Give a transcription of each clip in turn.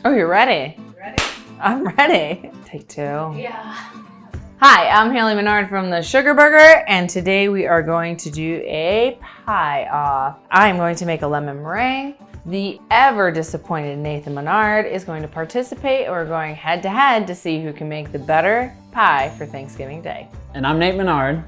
Oh, you're ready? Ready? I'm ready. Take two. Yeah. Hi, I'm Haley Menard from the Sugar Burger, and today we are going to do a pie off. I'm going to make a lemon meringue. The ever disappointed Nathan Menard is going to participate, and we're going head to head to see who can make the better pie for Thanksgiving Day. And I'm Nate Menard.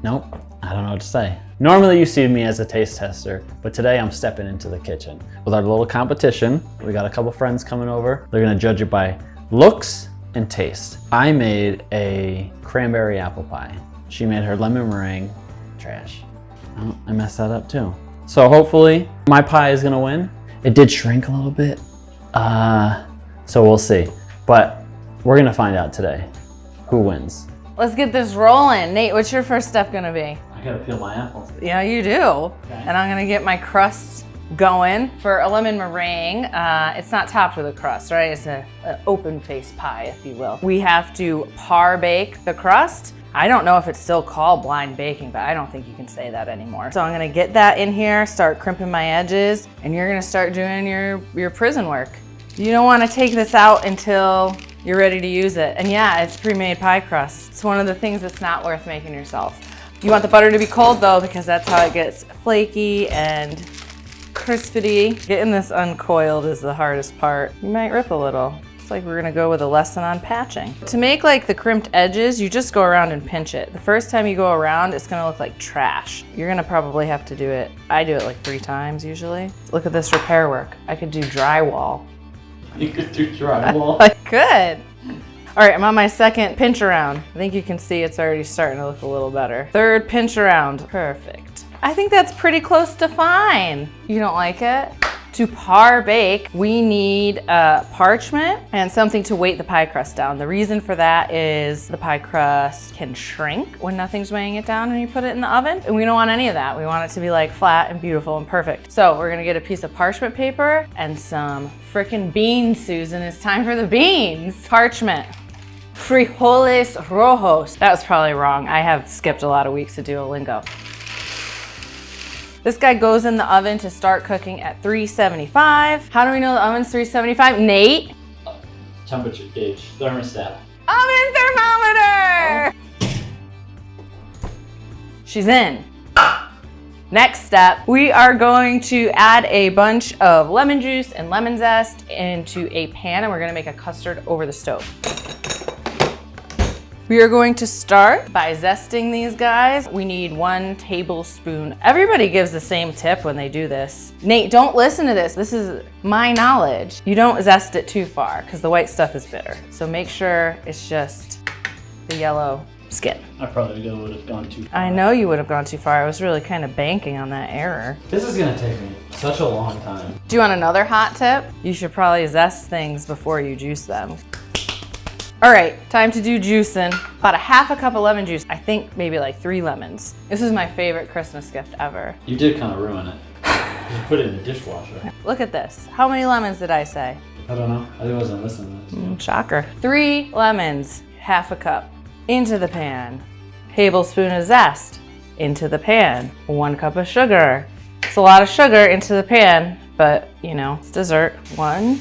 Nope, I don't know what to say. Normally you see me as a taste tester, but today I'm stepping into the kitchen. With our little competition, we got a couple friends coming over. They're gonna judge it by looks and taste. I made a cranberry apple pie. She made her lemon meringue. Trash. Oh, I messed that up too. So hopefully my pie is gonna win. It did shrink a little bit, so we'll see. But we're gonna find out today who wins. Let's get this rolling. Nate, what's your first step gonna be? I gotta peel my apple. Yeah, you do. Okay. And I'm gonna get my crust going. For a lemon meringue, it's not topped with a crust, right? It's an open face pie, if you will. We have to par bake the crust. I don't know if it's still called blind baking, but I don't think you can say that anymore. So I'm gonna get that in here, start crimping my edges, and you're gonna start doing your prison work. You don't wanna take this out until you're ready to use it. And yeah, it's pre-made pie crust. It's one of the things that's not worth making yourself. You want the butter to be cold though, because that's how it gets flaky and crispity. Getting this uncoiled is the hardest part. You might rip a little. It's like we're gonna go with a lesson on patching. To make like the crimped edges, you just go around and pinch it. The first time you go around, it's gonna look like trash. You're gonna probably have to do it. I do it like 3 times usually. Look at this repair work. I could do drywall. You could do drywall. I could. All right, I'm on my second pinch around. I think you can see it's already starting to look a little better. Third pinch around, perfect. I think that's pretty close to fine. You don't like it? To par bake, we need parchment and something to weight the pie crust down. The reason for that is the pie crust can shrink when nothing's weighing it down and you put it in the oven. And we don't want any of that. We want it to be like flat and beautiful and perfect. So we're gonna get a piece of parchment paper and some frickin' beans, Susan. It's time for the beans. Parchment. Frijoles rojos. That was probably wrong. I have skipped a lot of weeks of Duolingo. This guy goes in the oven to start cooking at 375. How do we know the oven's 375? Nate? Temperature gauge, thermostat. Oven thermometer! She's in. Next step, we are going to add a bunch of lemon juice and lemon zest into a pan, and we're gonna make a custard over the stove. We are going to start by zesting these guys. We need 1 tablespoon. Everybody gives the same tip when they do this. Nate, don't listen to this. This is my knowledge. You don't zest it too far because the white stuff is bitter. So make sure it's just the yellow skin. I probably would have gone too far. I know you would have gone too far. I was really kind of banking on that error. This is gonna take me such a long time. Do you want another hot tip? You should probably zest things before you juice them. All right, time to do juicing. About a half a cup of lemon juice. I think maybe like 3 lemons. This is my favorite Christmas gift ever. You did kind of ruin it. You put it in the dishwasher. Look at this. How many lemons did I say? I don't know. I wasn't listening. Shocker. 3 lemons, half a cup. Into the pan. Tablespoon of zest. Into the pan. 1 cup of sugar. It's a lot of sugar into the pan, but you know, it's dessert. 1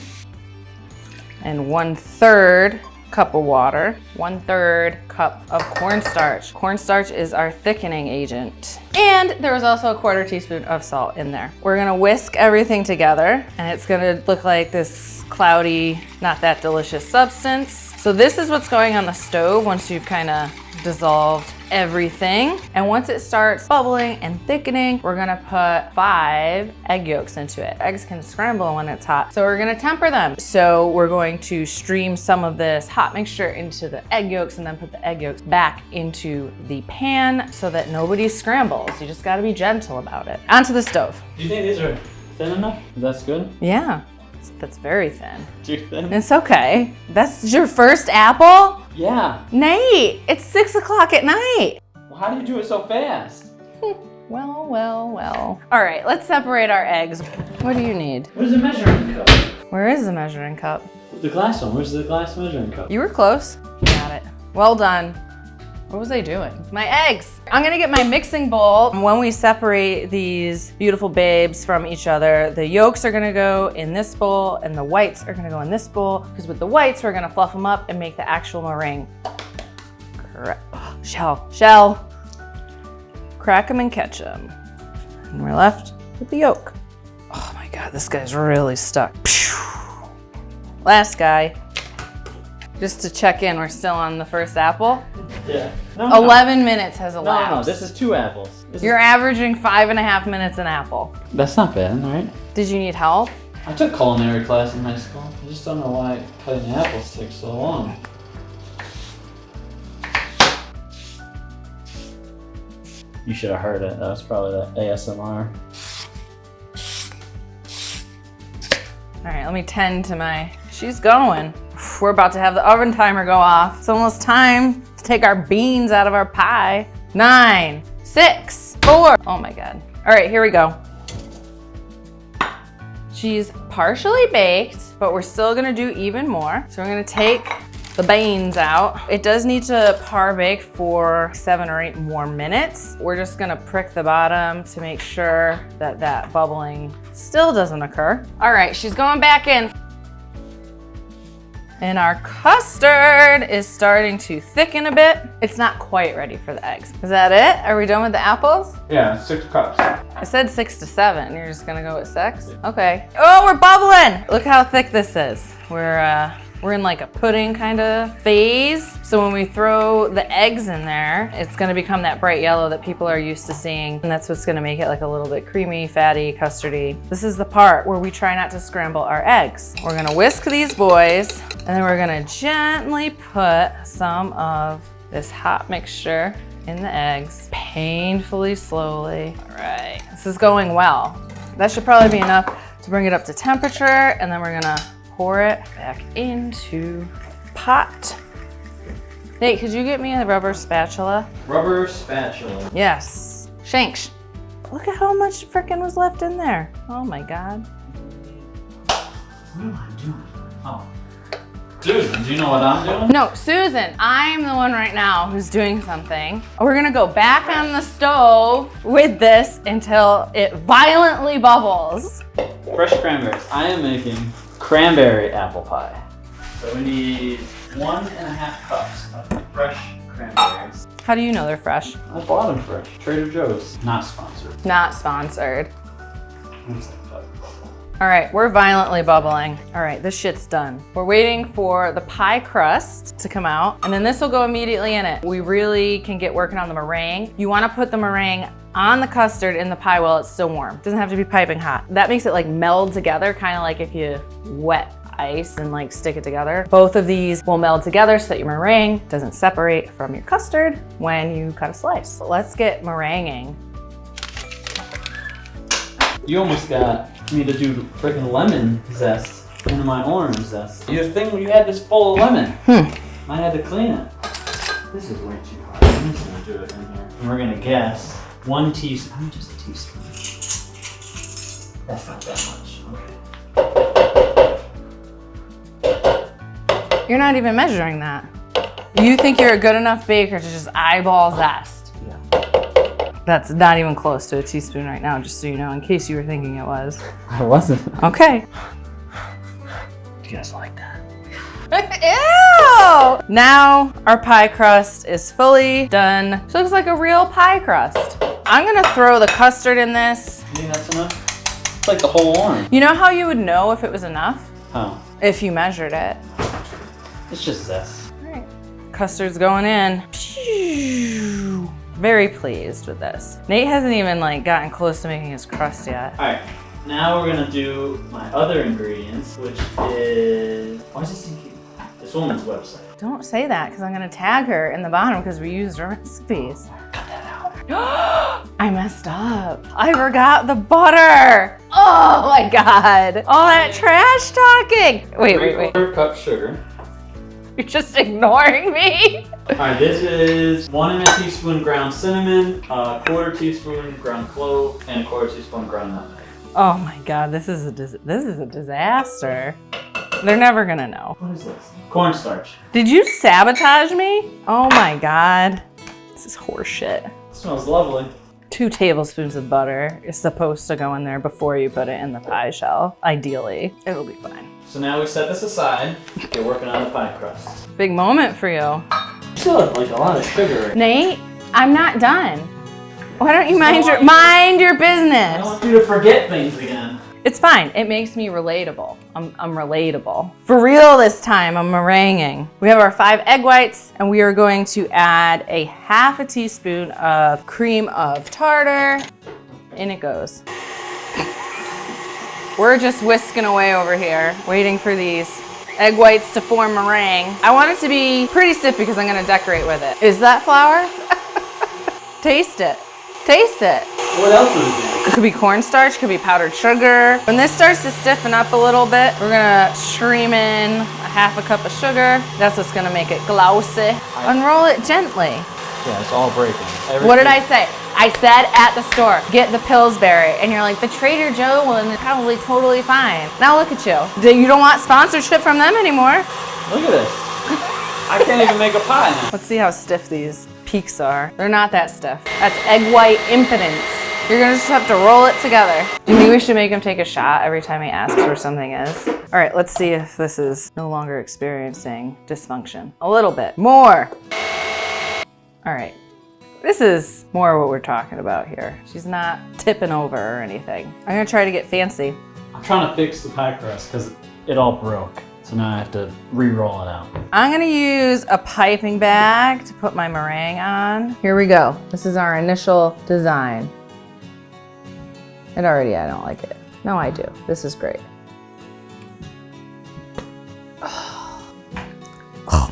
and 1/3 cup of water, 1/3 cup of cornstarch. Cornstarch is our thickening agent. And there was also a 1/4 teaspoon of salt in there. We're gonna whisk everything together and it's gonna look like this cloudy, not that delicious substance. So this is what's going on the stove once you've kind of dissolved everything. And once it starts bubbling and thickening, we're gonna put 5 egg yolks into it. Eggs can scramble when it's hot, so we're gonna temper them. So we're going to stream some of this hot mixture into the egg yolks and then put the egg yolks back into the pan so that nobody scrambles. You just gotta be gentle about it. Onto the stove. Do you think these are thin enough? That's good? Yeah, that's very thin. Too thin? It's okay. That's your first apple? Yeah. Nate, it's 6 o'clock at night. Well, how do you do it so fast? Well, well, well. All right, let's separate our eggs. What do you need? Where's the measuring cup? Where is the measuring cup? The glass one. Where's the glass measuring cup? You were close. Got it. Well done. What was I doing? My eggs. I'm gonna get my mixing bowl. When we separate these beautiful babes from each other, the yolks are gonna go in this bowl and the whites are gonna go in this bowl, because with the whites, we're gonna fluff them up and make the actual meringue. Correct. Shell. Crack them and catch them. And we're left with the yolk. Oh my God, this guy's really stuck. Last guy. Just to check in, we're still on the first apple. Yeah. 11 minutes has elapsed. No, this is 2 apples. You're averaging 5.5 minutes an apple. That's not bad, right? Did you need help? I took culinary class in high school. I just don't know why cutting apples takes so long. You should have heard it. That was probably the ASMR. All right, let me tend to my, she's going. We're about to have the oven timer go off. It's almost time to take our beans out of our pie. 9, 6, 4. Oh my God. All right, here we go. She's partially baked, but we're still gonna do even more. So we're gonna take the beans out. It does need to par bake for 7 or 8 more minutes. We're just gonna prick the bottom to make sure that that bubbling still doesn't occur. All right, she's going back in. And our custard is starting to thicken a bit. It's not quite ready for the eggs. Is that it? Are we done with the apples? Yeah, 6 cups. I said 6 to 7. You're just gonna go with 6? Okay. Oh, we're bubbling! Look how thick this is. We're in like a pudding kind of phase. So when we throw the eggs in there, it's gonna become that bright yellow that people are used to seeing. And that's what's gonna make it like a little bit creamy, fatty, custardy. This is the part where we try not to scramble our eggs. We're gonna whisk these boys, and then we're gonna gently put some of this hot mixture in the eggs, painfully slowly. All right, this is going well. That should probably be enough to bring it up to temperature, and then we're gonna pour it back into the pot. Nate, could you get me a rubber spatula? Rubber spatula. Yes. Shanks. Look at how much frickin' was left in there. Oh my God. What am I doing? Oh. Susan, do you know what I'm doing? No, Susan, I'm the one right now who's doing something. We're gonna go back on the stove with this until it violently bubbles. Fresh cranberries. I am making cranberry apple pie. So we need 1.5 cups of fresh cranberries. How do you know they're fresh? I bought them fresh. Trader Joe's. Not sponsored. Not sponsored. All right, we're violently bubbling. All right, this shit's done. We're waiting for the pie crust to come out, and then this will go immediately in it. We really can get working on the meringue. You wanna put the meringue on the custard in the pie while it's still warm. It doesn't have to be piping hot. That makes it like meld together, kind of like if you wet ice and like stick it together. Both of these will meld together so that your meringue doesn't separate from your custard when you cut a slice. Let's get meringuing. You almost got me to do freaking lemon zest into my orange zest. Your thing when you had this full of lemon. I had to clean it. This is way too hard. I'm just gonna do it in here. And we're gonna guess 1 teaspoon. I'm just a teaspoon. That's not that much. Okay. You're not even measuring that. You think you're a good enough baker to just eyeball zest. Yeah. That's not even close to a teaspoon right now, just so you know, in case you were thinking it was. I wasn't. Okay. Do you guys like that? Ew! Now our pie crust is fully done. She looks like a real pie crust. I'm gonna throw the custard in this. You think that's enough? It's like the whole orange. You know how you would know if it was enough? Oh. If you measured it. It's just zest. All right. Custard's going in. Very pleased with this. Nate hasn't even like gotten close to making his crust yet. All right. Now we're gonna do my other ingredients, which is, why is this thinking? This woman's website. Don't say that, because I'm gonna tag her in the bottom because we used her recipes. Cut that out. I messed up. I forgot the butter. Oh my God. All that trash talking. Wait. 3/4 cup sugar. You're just ignoring me. All right, this is 1½ teaspoon ground cinnamon, 1/4 teaspoon ground clove, and 1/4 teaspoon ground nutmeg. Oh my God, this is a disaster. They're never gonna know. What is this? Cornstarch. Did you sabotage me? Oh my God. This is horseshit. It smells lovely. 2 tablespoons of butter is supposed to go in there before you put it in the pie shell. Ideally, it'll be fine. So now we set this aside. Get working on the pie crust. Big moment for you. Still have like a lot of sugar. Nate, I'm not done. Why don't you mind your I business? don't want you to forget things again. It's fine. It makes me relatable. I'm relatable. For real this time, I'm meringuing. We have our 5 egg whites, and we are going to add a half a teaspoon of cream of tartar. In it goes. We're just whisking away over here, waiting for these egg whites to form meringue. I want it to be pretty stiff because I'm gonna decorate with it. Is that flour? Taste it. Taste it. What else is it? It could be cornstarch, could be powdered sugar. When this starts to stiffen up a little bit, we're gonna stream in a half a cup of sugar. That's what's gonna make it glossy. Unroll it gently. Yeah, it's all breaking. What did I say? I said at the store, get the Pillsbury. And you're like, the Trader Joe one is probably totally fine. Now look at you. You don't want sponsorship from them anymore. Look at this. I can't even make a pie now. Let's see how stiff these peaks are. They're not that stiff. That's egg white impotence. You're gonna just have to roll it together. Do you think we should make him take a shot every time he asks where something is? All right, let's see if this is no longer experiencing dysfunction. A little bit. More. All right. This is more what we're talking about here. She's not tipping over or anything. I'm gonna try to get fancy. I'm trying to fix the pie crust because it all broke. So now I have to re-roll it out. I'm gonna use a piping bag to put my meringue on. Here we go. This is our initial design. And already I don't like it. No, I do. This is great. Oh,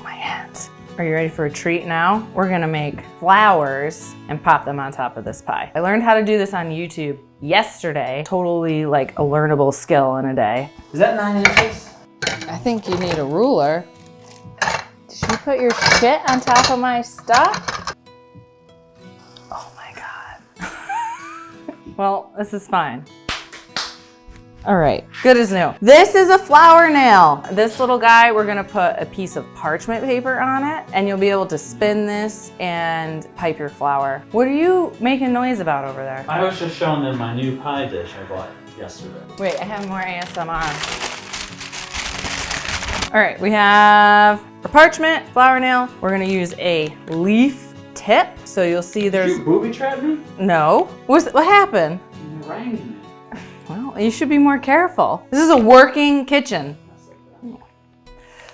my hands. Are you ready for a treat now? We're gonna make flowers and pop them on top of this pie. I learned how to do this on YouTube yesterday. Totally like a learnable skill in a day. Is that 9 inches? I think you need a ruler. Did you put your shit on top of my stuff? Oh my God. Well, this is fine. All right, good as new. This is a flower nail. This little guy, we're gonna put a piece of parchment paper on it, and you'll be able to spin this and pipe your flower. What are you making noise about over there? I was just showing them my new pie dish I bought yesterday. Wait, I have more ASMR. All right, we have our parchment, flower nail. We're gonna use a leaf tip. So you'll see there's... Did you booby trap me? No. What happened? You rang me. Well, you should be more careful. This is a working kitchen.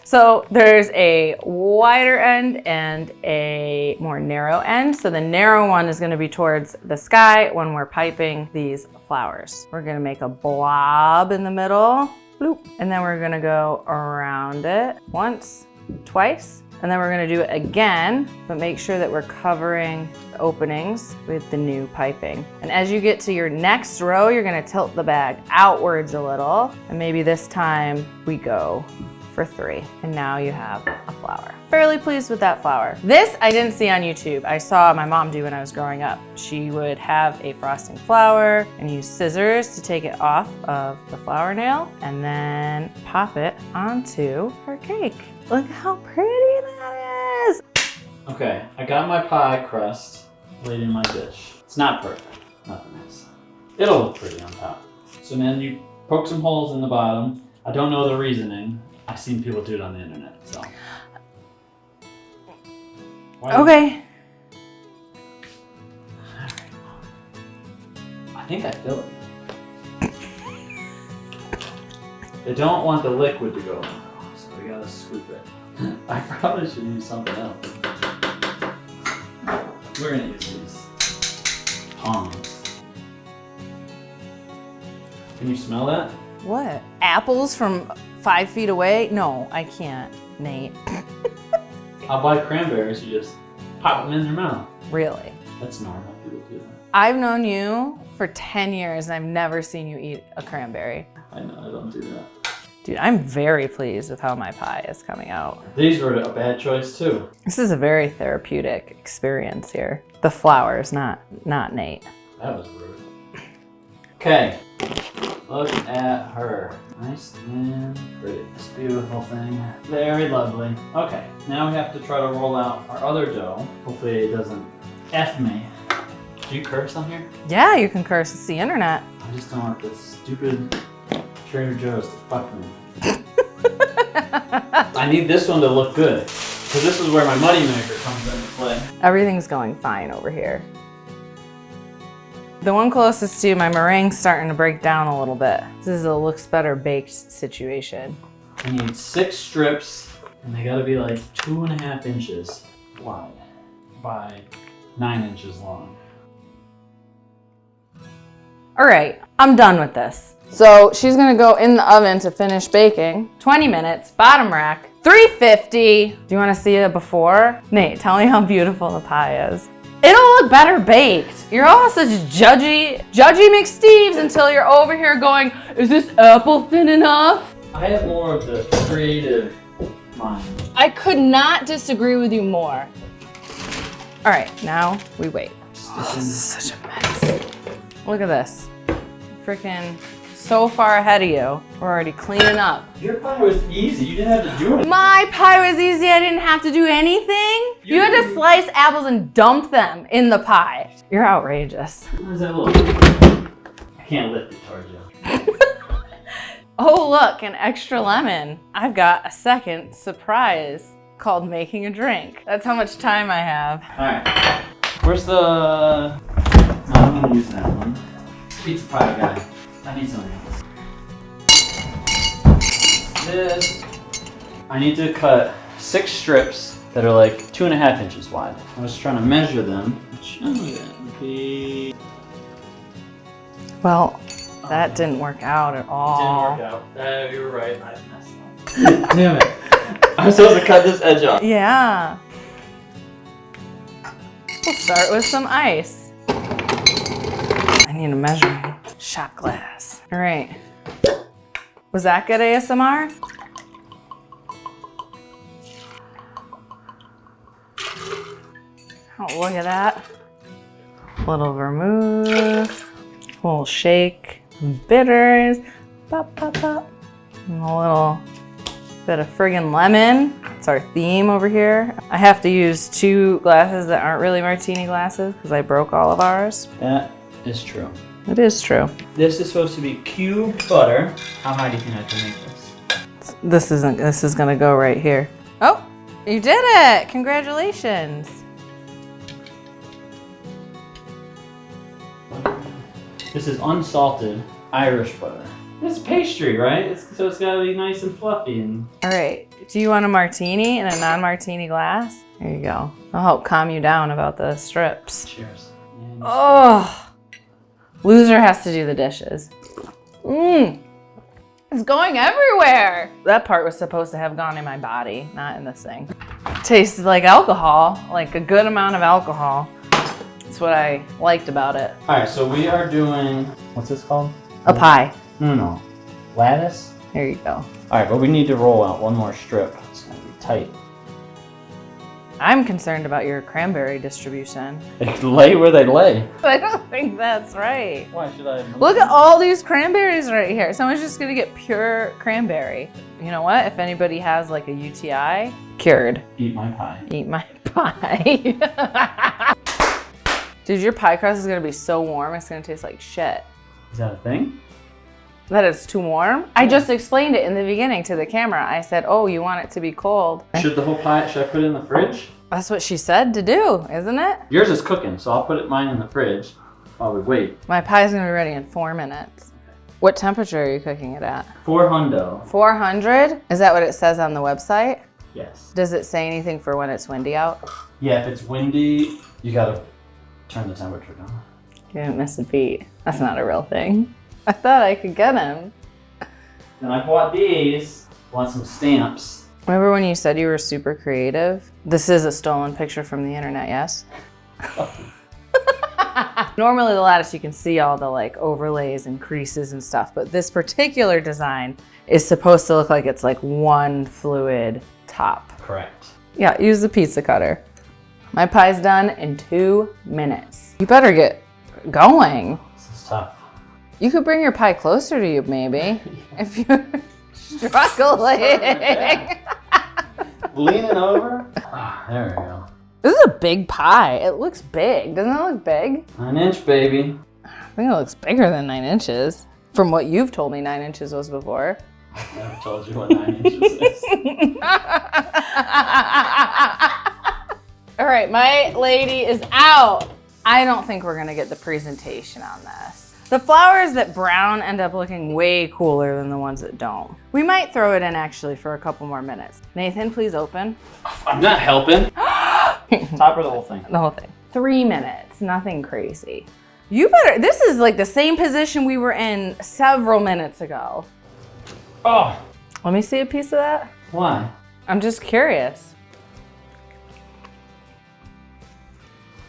So there's a wider end and a more narrow end. So the narrow one is gonna be towards the sky when we're piping these flowers. We're gonna make a blob in the middle, bloop, and then we're gonna go around it once, twice, and then we're gonna do it again, but make sure that we're covering the openings with the new piping. And as you get to your next row, you're gonna tilt the bag outwards a little, and maybe this time we go for 3. And now you have a flower. Fairly pleased with that flower. This I didn't see on YouTube. I saw my mom do when I was growing up. She would have a frosting flower and use scissors to take it off of the flower nail and then pop it onto her cake. Look how pretty that is. Okay, I got my pie crust laid in my dish. It's not perfect, nothing is. It'll look pretty on top. So then you poke some holes in the bottom. I don't know the reasoning. I've seen people do it on the internet, so. Okay. I think I fill it. They don't want the liquid to go in, so we gotta scoop it. I probably should use something else. We're gonna use these tongs. Can you smell that? What? Apples from 5 feet away? No, I can't, Nate. I'll buy cranberries, you just pop them in your mouth. Really? That's normal, people do that. I've known you for 10 years and I've never seen you eat a cranberry. I know, I don't do that. Dude, I'm very pleased with how my pie is coming out. These were a bad choice too. This is a very therapeutic experience here. The flowers, not Nate. That was rude. Okay, look at her. Nice and pretty. This beautiful thing. Very lovely. Okay, now we have to try to roll out our other dough. Hopefully it doesn't F me. Do you curse on here? Yeah, you can curse. It's the internet. I just don't want this stupid Trader Joe's to fuck me. I need this one to look good. Because this is where my money maker comes into play. Everything's going fine over here. The one closest to my meringue's starting to break down a little bit. This is a looks better baked situation. I need 6 strips, and they gotta be like 2.5 inches wide by 9 inches long. All right, I'm done with this. So she's gonna go in the oven to finish baking. 20 minutes, bottom rack, 350. Do you wanna see it before? Nate, tell me how beautiful the pie is. It'll look better baked. You're all such judgy McSteves until you're over here going, is this apple thin enough? I have more of the creative mind. I could not disagree with you more. All right, now we wait. Oh, this is such a mess. Look at this. Freaking so far ahead of you. We're already cleaning up. Your pie was easy. You didn't have to do it. My pie was easy. I didn't have to do anything. You had to slice apples and dump them in the pie. You're outrageous. How does that look? I can't lift it towards you. Oh, look, an extra lemon. I've got a second surprise called making a drink. That's how much time I have. All right. Where's the... No, I'm gonna use that one. Pizza pie guy. I need something else. This. I need to cut 6 strips that are like 2.5 inches wide. I was trying to measure them. Which would be... Well, that didn't work out at all. Didn't work out. You were right. I messed up. Damn it. I'm supposed to cut this edge off. Yeah. We'll start with some ice. I need a measuring shot glass. All right. Was that good ASMR? Oh, look at that. A little vermouth, a little shake, bitters, pop, pop, pop. And a little bit of friggin' lemon. It's our theme over here. I have to use 2 glasses that aren't really martini glasses because I broke all of ours. That is true. It is true. This is supposed to be cubed butter. How high do you think I can make this? This is gonna go right here. Oh, you did it! Congratulations. This is unsalted Irish butter. It's pastry, right? So it's gotta be nice and fluffy. And All right, do you want a martini in a non-martini glass? There you go. I'll help calm you down about the strips. cheers. Oh, loser has to do the dishes. It's going everywhere. That part was supposed to have gone in my body, not in this thing. Tasted like alcohol, like a good amount of alcohol. That's what I liked about it. All right, so we are doing, what's this called? A pie. No. Lattice? There you go. All right, but we need to roll out one more strip. It's gonna be tight. I'm concerned about your cranberry distribution. They lay where they lay. I don't think that's right. Why should I? Look at all these cranberries right here. Someone's just gonna get pure cranberry. You know what? If anybody has like a UTI, cured. Eat my pie. Eat my pie. Dude, your pie crust is gonna be so warm, it's gonna taste like shit. Is that a thing? That it's too warm? I just explained it in the beginning to the camera. I said, oh, you want it to be cold. Should the whole pie, should I put it in the fridge? That's what she said to do, isn't it? Yours is cooking, so I'll put mine in the fridge while we wait. My pie's gonna be ready in 4 minutes. What temperature are you cooking it at? 400. 400? Is that what it says on the website? Yes. Does it say anything for when it's windy out? Yeah, if it's windy, you gotta turn the temperature down. You didn't miss a beat. That's not a real thing. I thought I could get him. Then I bought these. Want some stamps. Remember when you said you were super creative? This is a stolen picture from the internet, yes? Normally the lattice you can see all the like overlays and creases and stuff, but this particular design is supposed to look like it's like one fluid top. Correct. Yeah, use the pizza cutter. My pie's done in 2 minutes. You better get going. This is tough. You could bring your pie closer to you, maybe, if you're struggling. Leaning over. There we go. This is a big pie. It looks big. Doesn't it look big? 9-inch, baby. I think it looks bigger than 9 inches. From what you've told me 9 inches was before. I've told you what 9 inches is. All right, my lady is out. I don't think we're gonna get the presentation on this. The flowers that brown end up looking way cooler than the ones that don't. We might throw it in actually for a couple more minutes. Nathan, please open. I'm not helping. Top or the whole thing? The whole thing. 3 minutes, nothing crazy. You better, this is like the same position we were in several minutes ago. Oh, Let me see a piece of that. why? I'm just curious.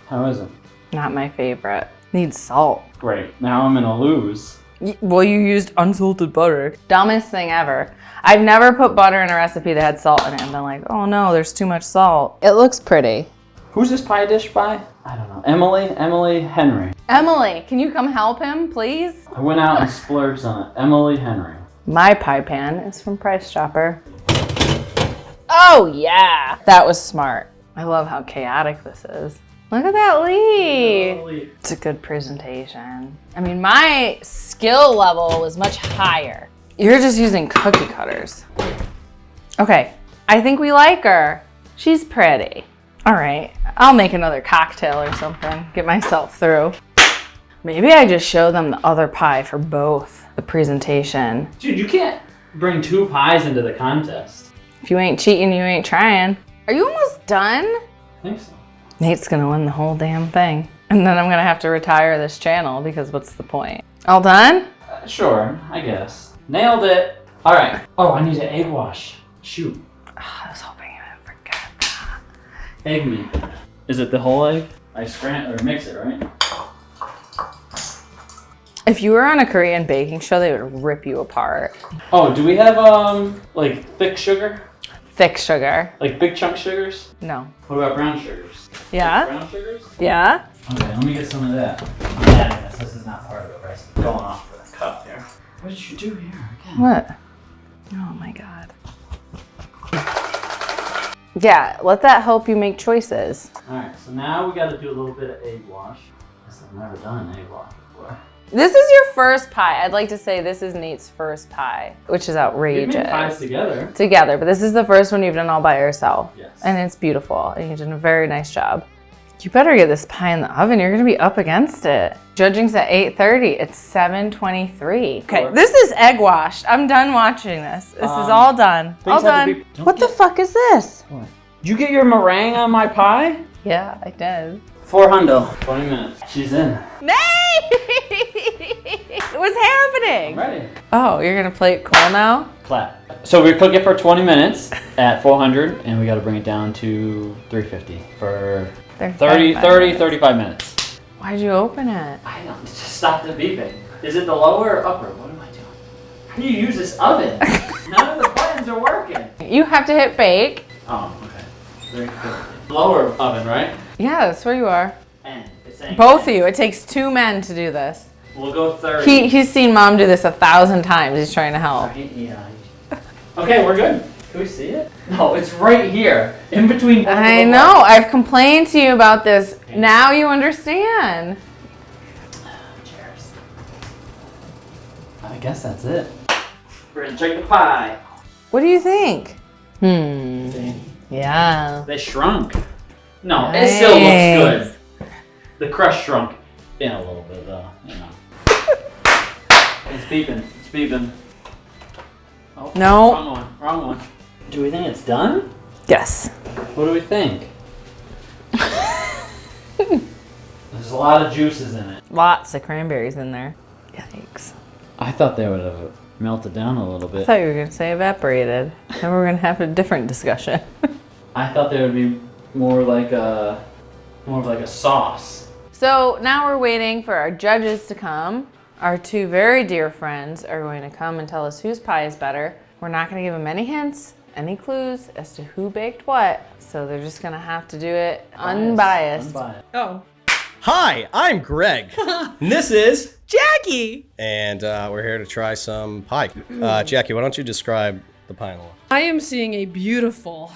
How is it? Not my favorite. Needs salt. Great. Now I'm gonna lose. Well, you used unsalted butter. Dumbest thing ever. I've never put butter in a recipe that had salt in it and been like, oh no, there's too much salt. It looks pretty. Who's this pie dish by? I don't know. Emily Henry. Emily, can you come help him, please? I went out and splurged on it. Emily Henry. My pie pan is from Price Chopper. Oh yeah, that was smart. I love how chaotic this is. Look at that leaf. It's a good presentation. I mean, my skill level was much higher. You're just using cookie cutters. Okay, I think we like her. She's pretty. All right, I'll make another cocktail or something, get myself through. Maybe I just show them the other pie for both the presentation. Dude, you can't bring 2 pies into the contest. If you ain't cheating, you ain't trying. Are you almost done? I think so. Nate's gonna win the whole damn thing. And then I'm gonna have to retire this channel because what's the point? All done? Sure, I guess. Nailed it. All right. Oh, I need an egg wash. Shoot. Oh, I was hoping you would forget that. Egg me. Is it the whole egg? I scramble or mix it, right? If you were on a Korean baking show, they would rip you apart. Oh, do we have like thick sugar? Thick sugar. Like big chunk sugars? No. What about brown sugars? Yeah? Brown sugars? Yeah? Okay, let me get some of that. I'm adding this. This is not part of it, right? It's going off for the cup here. What did you do here again? What? Oh my God. Yeah, let that help you make choices. Alright, so now we gotta do a little bit of egg wash. I've never done an egg wash before. This is your first pie. I'd like to say this is Nate's first pie, which is outrageous. We've made pies together. Together, but this is the first one you've done all by yourself. Yes. And it's beautiful, and you've done a very nice job. You better get this pie in the oven. You're gonna be up against it. Judging's at 8:30. It's 7:23. Okay, Sure. this is egg washed. I'm done watching this. This is all done. All things have to done. be- What the fuck is this? Did you get your meringue on my pie? Yeah, I did. 400. 20 minutes. She's in. Nate! What's happening? I'm ready. Oh, you're gonna play it cool now? Flat. So we cook it for 20 minutes at 400, and we got to bring it down to 350 for 35 minutes. Why'd you open it? I don't just stop the beeping. Is it the lower or upper? What am I doing? How do you use this oven? None of the buttons are working. You have to hit bake. Oh, okay. Very good. Lower oven, right? Yeah, that's where you are. And it's saying Both of you. It takes 2 men to do this. We'll go 30. He's seen mom do this 1,000 times. He's trying to help. Yeah. Okay, we're good. Can we see it? No, it's right here, in between. both of I the know. lines. I've complained to you about this. Now you understand. Cheers. I guess that's it. We're gonna check the pie. What do you think? Yeah. They shrunk. No, it still looks good. The crust shrunk in a little bit, though. You know. It's beeping. It's beeping. Oh, No. Wrong one. Wrong one. Do we think it's done? Yes. What do we think? There's a lot of juices in it. Lots of cranberries in there. Yikes. I thought they would have melted down a little I bit. thought you were going to say evaporated. Then we're going to have a different discussion. I thought they would be more like of like a sauce. So now we're waiting for our judges to come. Our 2 very dear friends are going to come and tell us whose pie is better. We're not going to give them any hints, any clues as to who baked what. So they're just going to have to do it unbiased. Oh. Hi, I'm Greg. And this is Jackie. And we're here to try some pie. Jackie, why don't you describe the pie in the loaf? I am seeing a beautiful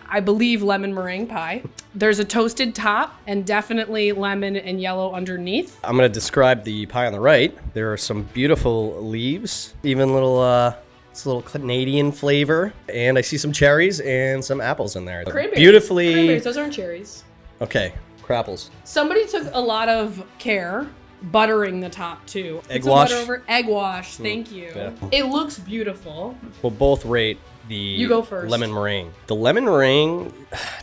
I believe, lemon meringue pie. There's a toasted top and definitely lemon and yellow underneath. I'm going to describe the pie on the right. There are some beautiful leaves, even it's a little Canadian flavor. And I see some cherries and some apples in there. Cranberries. Beautifully. Cranberries, those aren't cherries. Okay, crapples. Somebody took a lot of care buttering the top too. Egg Put some wash. butter over egg wash. Thank you. Yeah. It looks beautiful. We'll both rate the You go first. lemon meringue. The lemon meringue,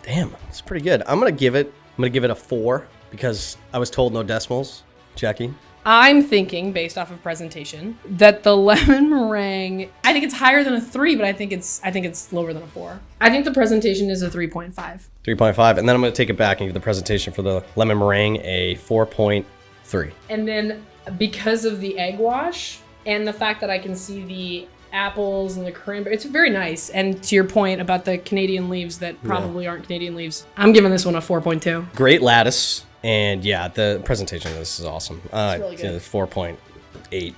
damn, it's pretty good. I'm gonna give it a 4 because I was told no decimals. Jackie. I'm thinking, based off of presentation, that the lemon meringue, I think it's higher than a 3, but I think it's lower than a 4. I think the presentation is a 3.5. 3.5, and then I'm gonna take it back and give the presentation for the lemon meringue a 4.3. And then because of the egg wash and the fact that I can see the apples and the cranberry, it's very nice. And to your point about the Canadian leaves that probably aren't Canadian leaves, I'm giving this one a 4.2. Great lattice, and yeah, the presentation of this is awesome. really good. 4.8,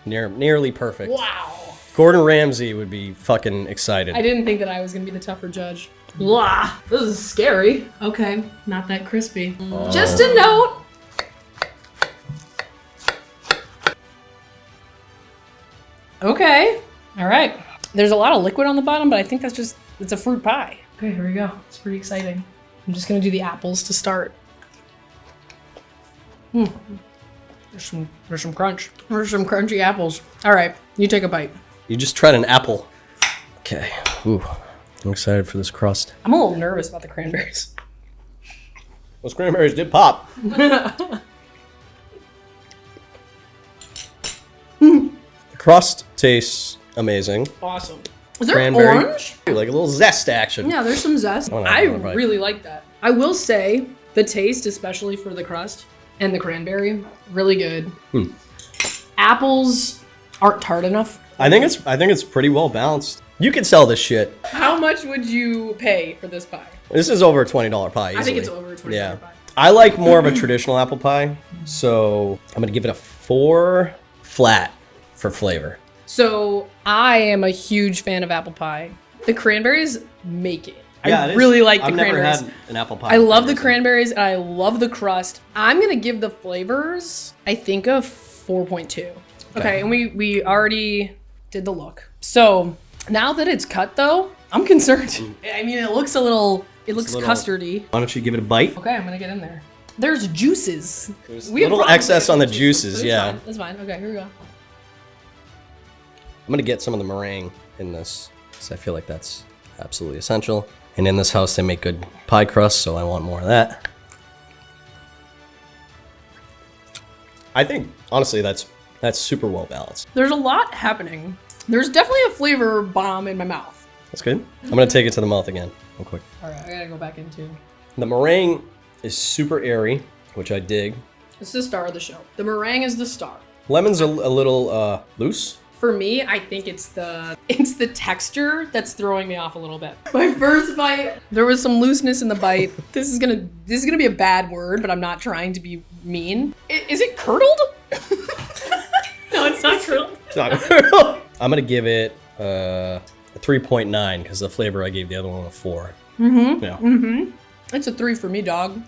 nearly perfect. Wow. Gordon Ramsay would be fucking excited. I didn't think that I was going to be the tougher judge. Blah, this is scary. Okay, not that crispy. Just a note. Okay. All right. There's a lot of liquid on the bottom, but I think it's a fruit pie. Okay, here we go. It's pretty exciting. I'm just gonna do the apples to start. There's some crunch. There's some crunchy apples. All right, you take a bite. You just tried an apple. Okay. Ooh, I'm excited for this crust. I'm a little nervous about the cranberries. Those cranberries did pop. The crust tastes amazing. Awesome. Is there Cranberry. orange? Like a little zest action. Yeah, there's some zest. Oh, no, I no, right. really like that. I will say the taste, especially for the crust and the cranberry, really good. Apples aren't tart enough. I think it's pretty well balanced. You could sell this shit. How much would you pay for this pie? This is over a $20 pie easily. I think it's over a $20 pie. I like more of a traditional apple pie, so I'm gonna give it a 4 flat for flavor. So I am a huge fan of apple pie. The cranberries make it. Yeah, it I is. really like the I've cranberries. never had an apple pie. I love the before. cranberries and I love the crust. I'm gonna give the flavors, I think, a 4.2. Okay, and we already did the look. So now that it's cut though, I'm concerned. I mean, it looks custardy. Why don't you give it a bite? Okay, I'm gonna get in there. There's juices. There's We have little probably excess on the but juices, it's yeah. fine. That's fine. Okay, here we go. I'm gonna get some of the meringue in this, because I feel like that's absolutely essential. And in this house, they make good pie crust, so I want more of that. I think, honestly, that's super well balanced. There's a lot happening. There's definitely a flavor bomb in my mouth. That's good. I'm gonna take it to the mouth again, real quick. All right, I gotta go back into. The meringue is super airy, which I dig. It's the star of the show. The meringue is the star. Lemon's a little loose. For me, I think it's the texture that's throwing me off a little bit. My first bite, there was some looseness in the bite. This is gonna be a bad word, but I'm not trying to be mean. Is it curdled? No, it's not curdled. It's not. I'm gonna give it a 3.9 because the flavor I gave the other one a 4. Yeah. It's a 3 for me, dog.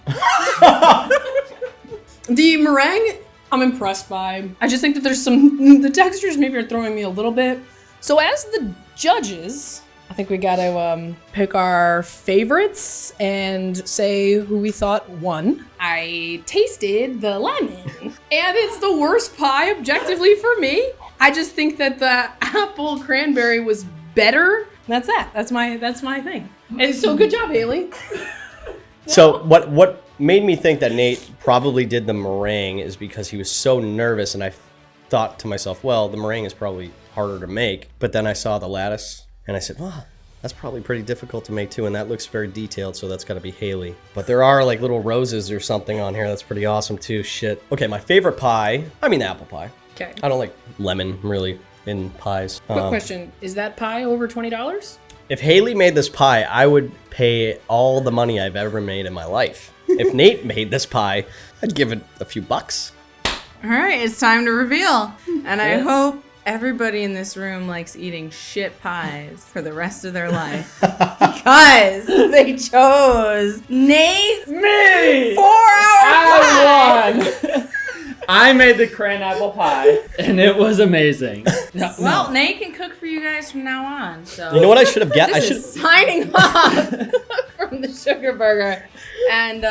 The meringue, I'm impressed by. I just think that there's the textures maybe are throwing me a little bit. So as the judges, I think we gotta pick our favorites and say who we thought won. I tasted the lemon, and it's the worst pie objectively for me. I just think that the apple cranberry was better. That's that. That's my thing. And so good job, Haley. So what made me think that Nate probably did the meringue is because he was so nervous, and I thought to myself, well, the meringue is probably harder to make. But then I saw the lattice, and I said, well, that's probably pretty difficult to make too, and that looks very detailed, so that's got to be Haley. But there are like little roses or something on here that's pretty awesome too. Shit. Okay, my favorite pie, I mean apple pie. Okay. I don't like lemon really in pies. Quick question: is that pie over $20? If Haley made this pie, I would pay all the money I've ever made in my life. If Nate made this pie, I'd give it a few bucks. All right, it's time to reveal. And I hope everybody in this room likes eating shit pies for the rest of their life. because they chose Nate's Me! 4-hour pie. I won! I made the cran apple pie, and it was amazing. Well, Nate can cook for you guys from now on. So You know what I should have get? I This should. is signing off from the Sugar Burger, and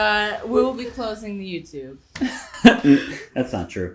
we will be closing the YouTube. That's not true.